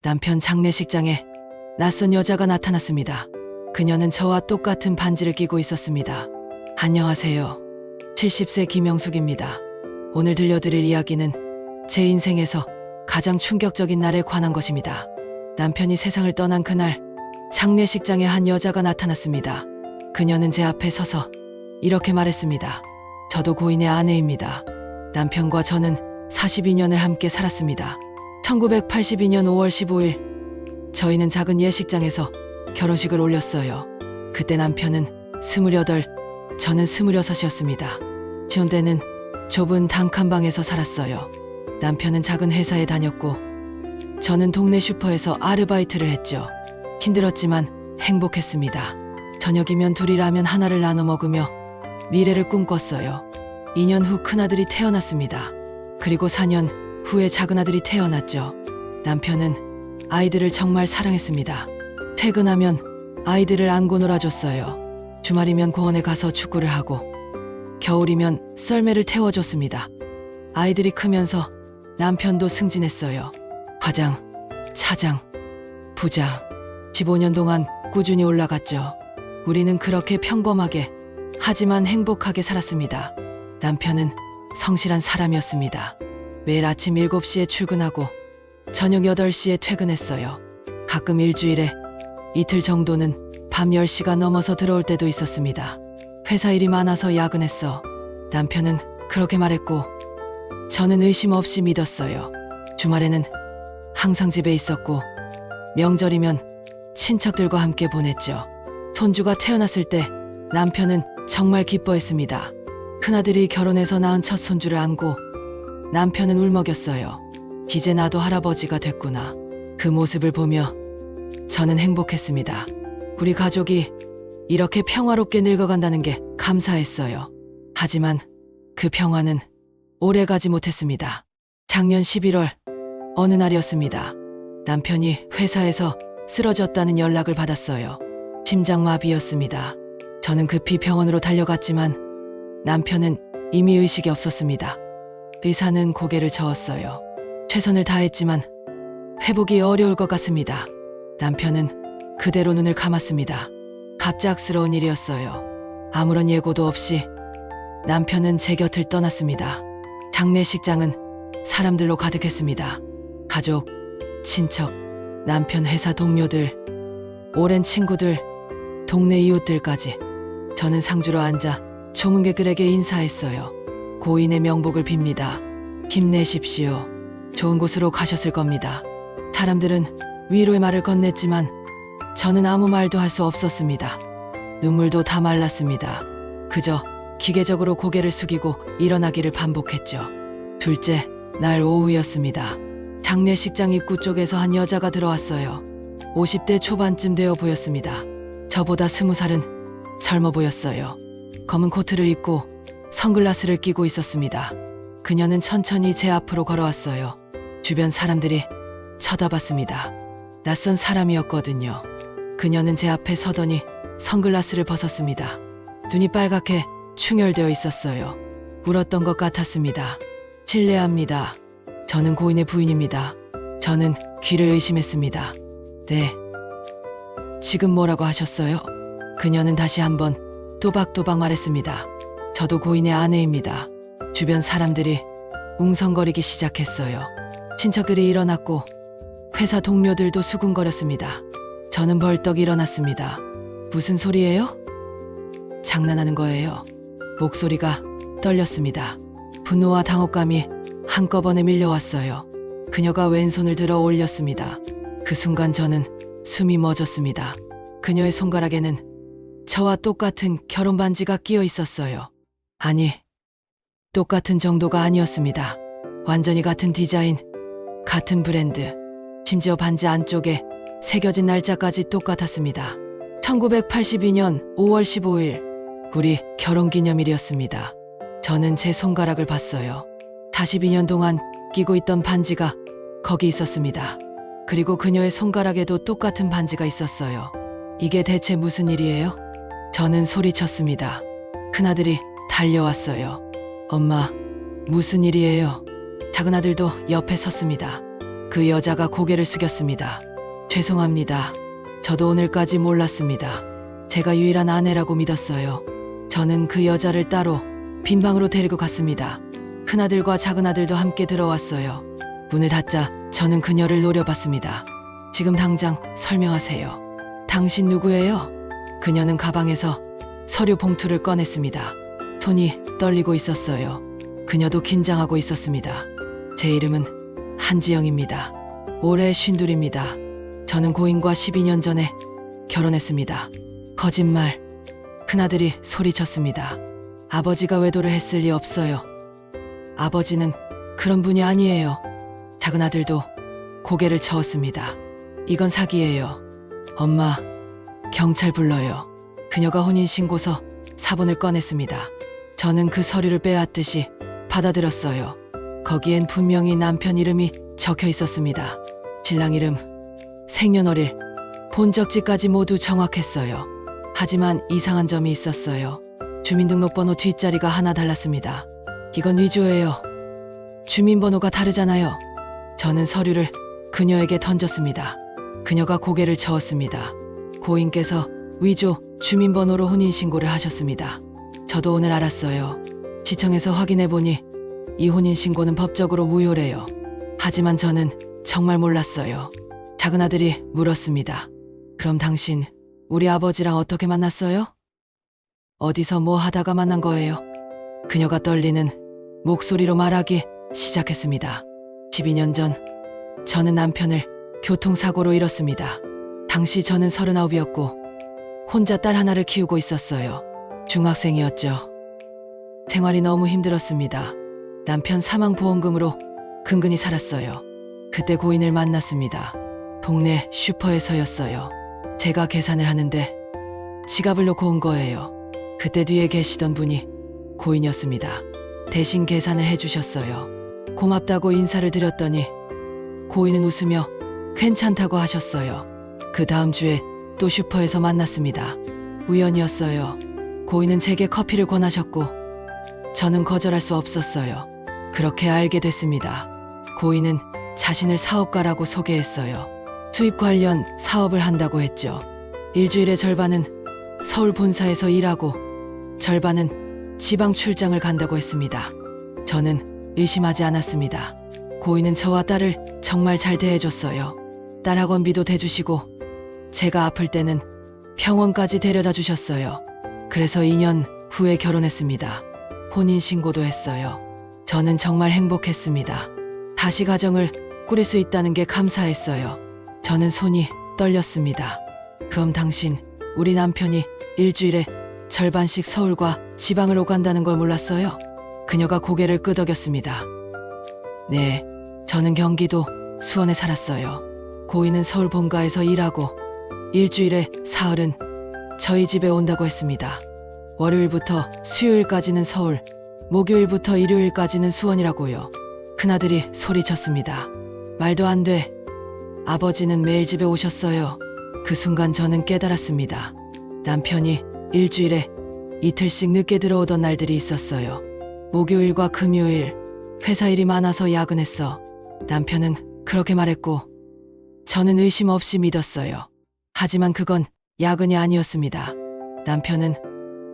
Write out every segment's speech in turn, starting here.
남편 장례식장에 낯선 여자가 나타났습니다. 그녀는 저와 똑같은 반지를 끼고 있었습니다. 안녕하세요. 70세 김영숙입니다. 오늘 들려드릴 이야기는 제 인생에서 가장 충격적인 날에 관한 것입니다. 남편이 세상을 떠난 그날, 장례식장에 한 여자가 나타났습니다. 그녀는 제 앞에 서서 이렇게 말했습니다. 저도 고인의 아내입니다. 남편과 저는 42년을 함께 살았습니다. 1982년 5월 15일, 저희는 작은 예식장에서 결혼식을 올렸어요. 그때 남편은 28, 저는 26이었습니다. 지원대는 좁은 단칸방에서 살았어요. 남편은 작은 회사에 다녔고 저는 동네 슈퍼에서 아르바이트를 했죠. 힘들었지만 행복했습니다. 저녁이면 둘이 라면 하나를 나눠 먹으며 미래를 꿈꿨어요. 2년 후 큰아들이 태어났습니다. 그리고 4년 후에 작은아들이 태어났죠. 남편은 아이들을 정말 사랑했습니다. 퇴근하면 아이들을 안고 놀아줬어요. 주말이면 공원에 가서 축구를 하고 겨울이면 썰매를 태워줬습니다. 아이들이 크면서 남편도 승진했어요. 과장, 차장, 부장. 15년 동안 꾸준히 올라갔죠. 우리는 그렇게 평범하게 하지만 행복하게 살았습니다. 남편은 성실한 사람이었습니다. 매일 아침 7시에 출근하고 저녁 8시에 퇴근했어요. 가끔 일주일에 이틀 정도는 밤 10시가 넘어서 들어올 때도 있었습니다. 회사 일이 많아서 야근했어. 남편은 그렇게 말했고 저는 의심 없이 믿었어요. 주말에는 항상 집에 있었고 명절이면 친척들과 함께 보냈죠. 손주가 태어났을 때 남편은 정말 기뻐했습니다. 큰아들이 결혼해서 낳은 첫 손주를 안고 남편은 울먹였어요. 이제 나도 할아버지가 됐구나. 그 모습을 보며 저는 행복했습니다. 우리 가족이 이렇게 평화롭게 늙어간다는 게 감사했어요. 하지만 그 평화는 오래가지 못했습니다. 작년 11월 어느 날이었습니다. 남편이 회사에서 쓰러졌다는 연락을 받았어요. 심장마비였습니다. 저는 급히 병원으로 달려갔지만 남편은 이미 의식이 없었습니다. 의사는 고개를 저었어요. 최선을 다했지만 회복이 어려울 것 같습니다. 남편은 그대로 눈을 감았습니다. 갑작스러운 일이었어요. 아무런 예고도 없이 남편은 제 곁을 떠났습니다. 장례식장은 사람들로 가득했습니다. 가족, 친척, 남편 회사 동료들, 오랜 친구들, 동네 이웃들까지. 저는 상주로 앉아 조문객들에게 인사했어요. 고인의 명복을 빕니다. 힘내십시오. 좋은 곳으로 가셨을 겁니다. 사람들은 위로의 말을 건넸지만 저는 아무 말도 할 수 없었습니다. 눈물도 다 말랐습니다. 그저 기계적으로 고개를 숙이고 일어나기를 반복했죠. 둘째 날 오후였습니다. 장례식장 입구 쪽에서 한 여자가 들어왔어요. 50대 초반쯤 되어 보였습니다. 저보다 20살은 젊어 보였어요. 검은 코트를 입고 선글라스를 끼고 있었습니다. 그녀는 천천히 제 앞으로 걸어왔어요. 주변 사람들이 쳐다봤습니다. 낯선 사람이었거든요. 그녀는 제 앞에 서더니 선글라스를 벗었습니다. 눈이 빨갛게 충혈되어 있었어요. 울었던 것 같았습니다. 실례합니다. 저는 고인의 부인입니다. 저는 귀를 의심했습니다. 네. 지금 뭐라고 하셨어요? 그녀는 다시 한번 또박또박 말했습니다. 저도 고인의 아내입니다. 주변 사람들이 웅성거리기 시작했어요. 친척들이 일어났고 회사 동료들도 수군거렸습니다. 저는 벌떡 일어났습니다. 무슨 소리예요? 장난하는 거예요. 목소리가 떨렸습니다. 분노와 당혹감이 한꺼번에 밀려왔어요. 그녀가 왼손을 들어 올렸습니다. 그 순간 저는 숨이 멎었습니다. 그녀의 손가락에는 저와 똑같은 결혼 반지가 끼어 있었어요. 아니, 똑같은 정도가 아니었습니다. 완전히 같은 디자인, 같은 브랜드, 심지어 반지 안쪽에 새겨진 날짜까지 똑같았습니다. 1982년 5월 15일, 우리 결혼기념일이었습니다. 저는 제 손가락을 봤어요. 42년 동안 끼고 있던 반지가 거기 있었습니다. 그리고 그녀의 손가락에도 똑같은 반지가 있었어요. 이게 대체 무슨 일이에요? 저는 소리쳤습니다. 큰아들이 달려왔어요. 엄마, 무슨 일이에요? 작은아들도 옆에 섰습니다. 그 여자가 고개를 숙였습니다. 죄송합니다. 저도 오늘까지 몰랐습니다. 제가 유일한 아내라고 믿었어요. 저는 그 여자를 따로 빈 방으로 데리고 갔습니다. 큰아들과 작은아들도 함께 들어왔어요. 문을 닫자 저는 그녀를 노려봤습니다. 지금 당장 설명하세요. 당신 누구예요? 그녀는 가방에서 서류 봉투를 꺼냈습니다. 손이 떨리고 있었어요. 그녀도 긴장하고 있었습니다. 제 이름은 한지영입니다. 올해 52입니다. 저는 고인과 12년 전에 결혼했습니다. 거짓말. 큰아들이 소리쳤습니다. 아버지가 외도를 했을 리 없어요. 아버지는 그런 분이 아니에요. 작은아들도 고개를 저었습니다. 이건 사기예요. 엄마, 경찰 불러요. 그녀가 혼인신고서 사본을 꺼냈습니다. 저는 그 서류를 빼앗듯이 받아들였어요. 거기엔 분명히 남편 이름이 적혀 있었습니다. 신랑 이름, 생년월일, 본적지까지 모두 정확했어요. 하지만 이상한 점이 있었어요. 주민등록번호 뒷자리가 하나 달랐습니다. 이건 위조예요. 주민번호가 다르잖아요. 저는 서류를 그녀에게 던졌습니다. 그녀가 고개를 저었습니다. 고인께서 위조 주민번호로 혼인신고를 하셨습니다. 저도 오늘 알았어요. 시청에서 확인해보니 이 혼인신고는 법적으로 무효래요. 하지만 저는 정말 몰랐어요. 작은아들이 물었습니다. 그럼 당신 우리 아버지랑 어떻게 만났어요? 어디서 뭐 하다가 만난 거예요? 그녀가 떨리는 목소리로 말하기 시작했습니다. 12년 전 저는 남편을 교통사고로 잃었습니다. 당시 저는 39이었고 혼자 딸 하나를 키우고 있었어요. 중학생이었죠. 생활이 너무 힘들었습니다. 남편 사망보험금으로 근근히 살았어요. 그때 고인을 만났습니다. 동네 슈퍼에서였어요. 제가 계산을 하는데 지갑을 놓고 온 거예요. 그때 뒤에 계시던 분이 고인이었습니다. 대신 계산을 해주셨어요. 고맙다고 인사를 드렸더니 고인은 웃으며 괜찮다고 하셨어요. 그 다음 주에 또 슈퍼에서 만났습니다. 우연이었어요. 고인은 제게 커피를 권하셨고 저는 거절할 수 없었어요. 그렇게 알게 됐습니다. 고인은 자신을 사업가라고 소개했어요. 수입 관련 사업을 한다고 했죠. 일주일의 절반은 서울 본사에서 일하고 절반은 지방 출장을 간다고 했습니다. 저는 의심하지 않았습니다. 고인은 저와 딸을 정말 잘 대해줬어요. 딸 학원비도 대주시고 제가 아플 때는 병원까지 데려다 주셨어요. 그래서 2년 후에 결혼했습니다. 혼인신고도 했어요. 저는 정말 행복했습니다. 다시 가정을 꾸릴 수 있다는 게 감사했어요. 저는 손이 떨렸습니다. 그럼 당신, 우리 남편이 일주일에 절반씩 서울과 지방을 오간다는 걸 몰랐어요? 그녀가 고개를 끄덕였습니다. 네, 저는 경기도 수원에 살았어요. 고인은 서울 본가에서 일하고 일주일에 사흘은 저희 집에 온다고 했습니다. 월요일부터 수요일까지는 서울, 목요일부터 일요일까지는 수원이라고요. 큰아들이 소리쳤습니다. 말도 안 돼. 아버지는 매일 집에 오셨어요. 그 순간 저는 깨달았습니다. 남편이 일주일에 이틀씩 늦게 들어오던 날들이 있었어요. 목요일과 금요일, 회사 일이 많아서 야근했어. 남편은 그렇게 말했고 저는 의심 없이 믿었어요. 하지만 그건 야근이 아니었습니다. 남편은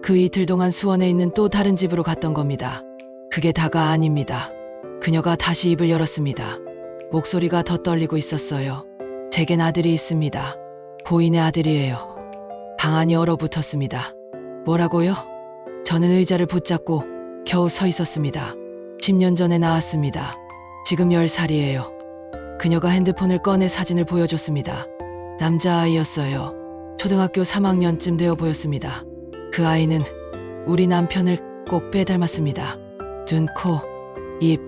그 이틀 동안 수원에 있는 또 다른 집으로 갔던 겁니다. 그게 다가 아닙니다. 그녀가 다시 입을 열었습니다. 목소리가 더 떨리고 있었어요. 제겐 아들이 있습니다. 고인의 아들이에요. 방 안이 얼어붙었습니다. 뭐라고요? 저는 의자를 붙잡고 겨우 서 있었습니다. 10년 전에 나왔습니다. 지금 10살이에요. 그녀가 핸드폰을 꺼내 사진을 보여줬습니다. 남자아이였어요. 초등학교 3학년쯤 되어 보였습니다. 그 아이는 우리 남편을 꼭 빼닮았습니다. 눈, 코, 입,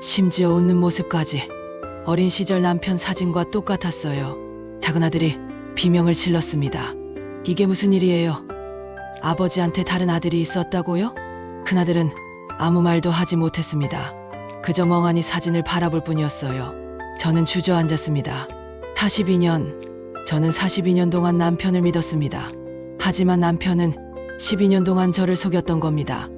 심지어 웃는 모습까지 어린 시절 남편 사진과 똑같았어요. 작은아들이 비명을 질렀습니다. 이게 무슨 일이에요? 아버지한테 다른 아들이 있었다고요? 큰아들은 아무 말도 하지 못했습니다. 그저 멍하니 사진을 바라볼 뿐이었어요. 저는 주저앉았습니다. 42년, 저는 42년 동안 남편을 믿었습니다. 하지만 남편은 12년 동안 저를 속였던 겁니다.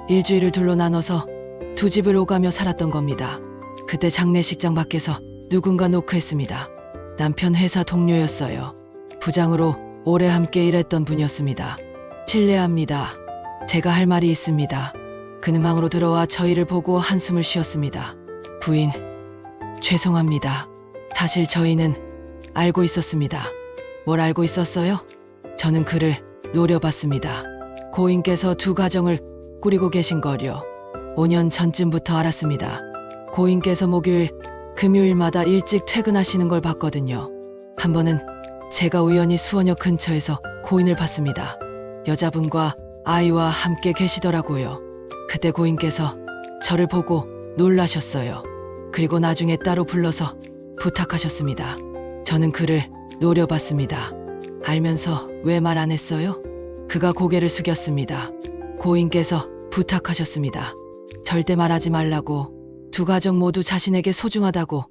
일주일을 둘로 나눠서 두 집을 오가며 살았던 겁니다. 그때 장례식장 밖에서 누군가 노크했습니다. 남편 회사 동료였어요. 부장으로 오래 함께 일했던 분이었습니다. 실례합니다. 제가 할 말이 있습니다. 그는 방으로 들어와 저희를 보고 한숨을 쉬었습니다. 부인, 죄송합니다. 사실 저희는 알고 있었습니다. 뭘 알고 있었어요? 저는 그를 노려봤습니다. 고인께서 두 가정을 꾸리고 계신 거려 5년 전쯤부터 알았습니다. 고인께서 목요일, 금요일마다 일찍 퇴근하시는 걸 봤거든요. 한 번은 제가 우연히 수원역 근처에서 고인을 봤습니다. 여자분과 아이와 함께 계시더라고요. 그때 고인께서 저를 보고 놀라셨어요. 그리고 나중에 따로 불러서 부탁하셨습니다. 저는 그를 노려봤습니다. 알면서 왜 말 안 했어요? 그가 고개를 숙였습니다. 고인께서 부탁하셨습니다. 절대 말하지 말라고, 두 가정 모두 자신에게 소중하다고,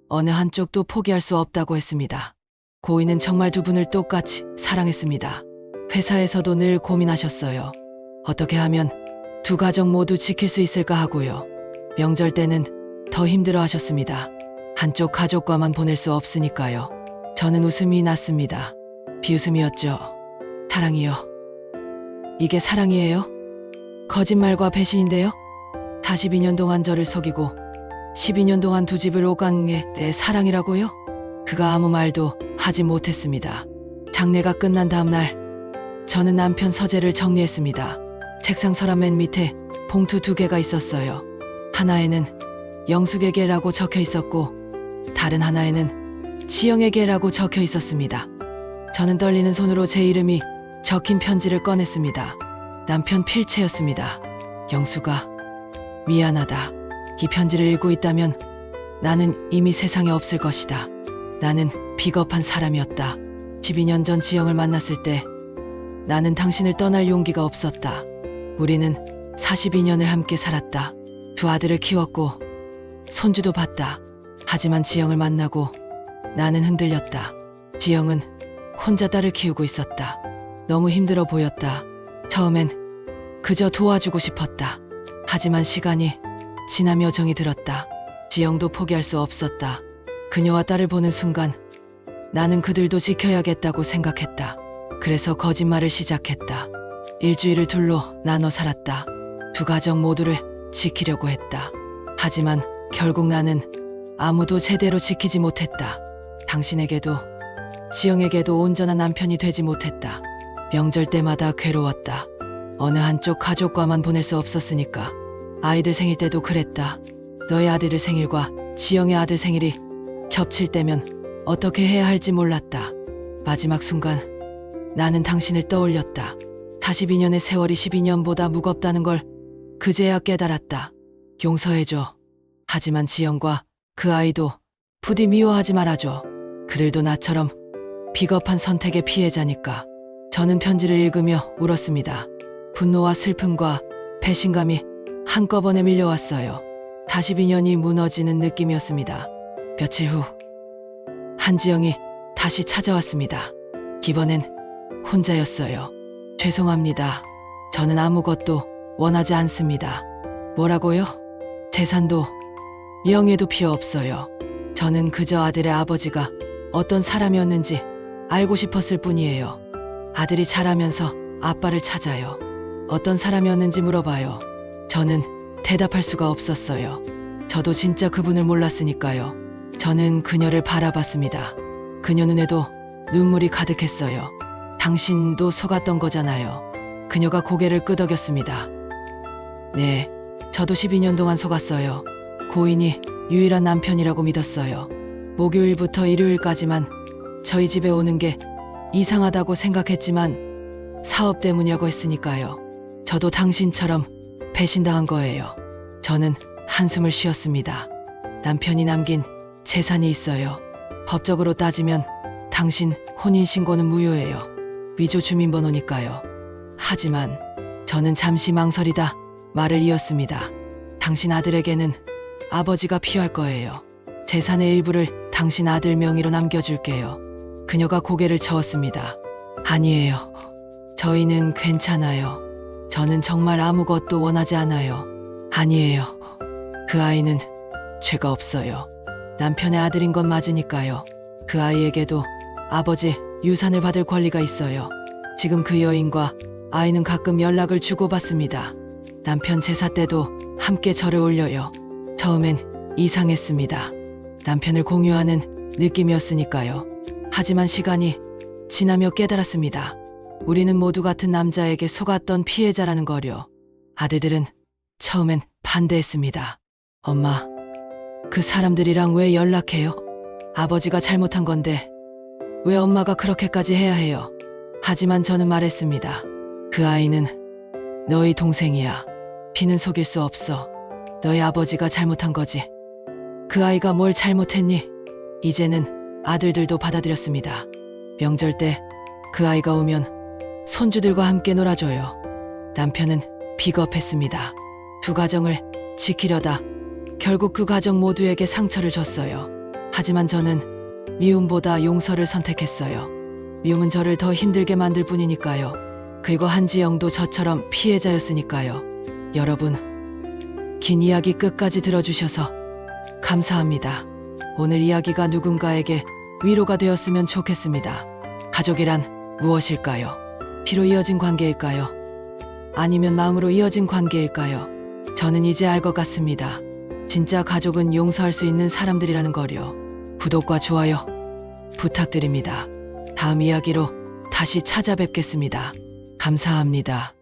어느 한쪽도 포기할 수 없다고 했습니다. 고인은 정말 두 분을 똑같이 사랑했습니다. 회사에서도 늘 고민하셨어요. 어떻게 하면 두 가정 모두 지킬 수 있을까 하고요. 명절 때는 더 힘들어 하셨습니다. 한쪽 가족과만 보낼 수 없으니까요. 저는 웃음이 났습니다. 비웃음이었죠. 사랑이요. 이게 사랑이에요? 거짓말과 배신인데요? 42년 동안 저를 속이고 12년 동안 두 집을 오가게 내 사랑이라고요? 그가 아무 말도 하지 못했습니다. 장례가 끝난 다음 날 저는 남편 서재를 정리했습니다. 책상 서랍 맨 밑에 봉투 2개가 있었어요. 하나에는 영숙에게라고 적혀 있었고 다른 하나에는 지영에게라고 적혀 있었습니다. 저는 떨리는 손으로 제 이름이 적힌 편지를 꺼냈습니다. 남편 필체였습니다. 영숙아, 미안하다. 이 편지를 읽고 있다면 나는 이미 세상에 없을 것이다. 나는 비겁한 사람이었다. 12년 전 지영을 만났을 때 나는 당신을 떠날 용기가 없었다. 우리는 42년을 함께 살았다. 두 아들을 키웠고 손주도 봤다. 하지만 지영을 만나고 나는 흔들렸다. 지영은 혼자 딸을 키우고 있었다. 너무 힘들어 보였다. 처음엔 그저 도와주고 싶었다. 하지만 시간이 지나며 정이 들었다. 지영도 포기할 수 없었다. 그녀와 딸을 보는 순간 나는 그들도 지켜야겠다고 생각했다. 그래서 거짓말을 시작했다. 일주일을 둘로 나눠 살았다. 두 가정 모두를 지키려고 했다. 하지만 결국 나는 아무도 제대로 지키지 못했다. 당신에게도 지영에게도 온전한 남편이 되지 못했다. 명절 때마다 괴로웠다. 어느 한쪽 가족과만 보낼 수 없었으니까. 아이들 생일 때도 그랬다. 너의 아들의 생일과 지영의 아들 생일이 겹칠 때면 어떻게 해야 할지 몰랐다. 마지막 순간 나는 당신을 떠올렸다. 42년의 세월이 12년보다 무겁다는 걸 그제야 깨달았다. 용서해줘. 하지만 지영과 그 아이도 부디 미워하지 말아줘. 그들도 나처럼 비겁한 선택의 피해자니까. 저는 편지를 읽으며 울었습니다. 분노와 슬픔과 배신감이 한꺼번에 밀려왔어요. 42년이 무너지는 느낌이었습니다. 며칠 후 한지영이 다시 찾아왔습니다. 이번엔 혼자였어요. 죄송합니다. 저는 아무것도 원하지 않습니다. 뭐라고요? 재산도 명예도 필요 없어요. 저는 그저 아들의 아버지가 어떤 사람이었는지 알고 싶었을 뿐이에요. 아들이 자라면서 아빠를 찾아요. 어떤 사람이었는지 물어봐요. 저는 대답할 수가 없었어요. 저도 진짜 그분을 몰랐으니까요. 저는 그녀를 바라봤습니다. 그녀 눈에도 눈물이 가득했어요. 당신도 속았던 거잖아요. 그녀가 고개를 끄덕였습니다. 네, 저도 12년 동안 속았어요. 고인이 유일한 남편이라고 믿었어요. 목요일부터 일요일까지만 저희 집에 오는 게 이상하다고 생각했지만 사업 때문이라고 했으니까요. 저도 당신처럼 배신당한 거예요. 저는 한숨을 쉬었습니다. 남편이 남긴 재산이 있어요. 법적으로 따지면 당신 혼인신고는 무효예요. 위조 주민번호니까요. 하지만 저는 잠시 망설이다 말을 이었습니다. 당신 아들에게는 아버지가 필요할 거예요. 재산의 일부를 당신 아들 명의로 남겨줄게요. 그녀가 고개를 저었습니다. 아니에요. 저희는 괜찮아요. 저는 정말 아무것도 원하지 않아요. 아니에요. 그 아이는 죄가 없어요. 남편의 아들인 건 맞으니까요. 그 아이에게도 아버지 유산을 받을 권리가 있어요. 지금 그 여인과 아이는 가끔 연락을 주고받습니다. 남편 제사 때도 함께 절을 올려요. 처음엔 이상했습니다. 남편을 공유하는 느낌이었으니까요. 하지만 시간이 지나며 깨달았습니다. 우리는 모두 같은 남자에게 속았던 피해자라는 거려. 아들들은 처음엔 반대했습니다. 엄마, 그 사람들이랑 왜 연락해요? 아버지가 잘못한 건데 왜 엄마가 그렇게까지 해야 해요? 하지만 저는 말했습니다. 그 아이는 너희 동생이야. 피는 속일 수 없어. 너희 아버지가 잘못한 거지. 그 아이가 뭘 잘못했니? 이제는 아들들도 받아들였습니다. 명절 때 그 아이가 오면 손주들과 함께 놀아줘요. 남편은 비겁했습니다. 두 가정을 지키려다 결국 그 가정 모두에게 상처를 줬어요. 하지만 저는 미움보다 용서를 선택했어요. 미움은 저를 더 힘들게 만들 뿐이니까요. 그리고 한지영도 저처럼 피해자였으니까요. 여러분, 긴 이야기 끝까지 들어주셔서 감사합니다. 오늘 이야기가 누군가에게 위로가 되었으면 좋겠습니다. 가족이란 무엇일까요? 피로 이어진 관계일까요? 아니면 마음으로 이어진 관계일까요? 저는 이제 알 것 같습니다. 진짜 가족은 용서할 수 있는 사람들이라는 거요. 구독과 좋아요 부탁드립니다. 다음 이야기로 다시 찾아뵙겠습니다. 감사합니다.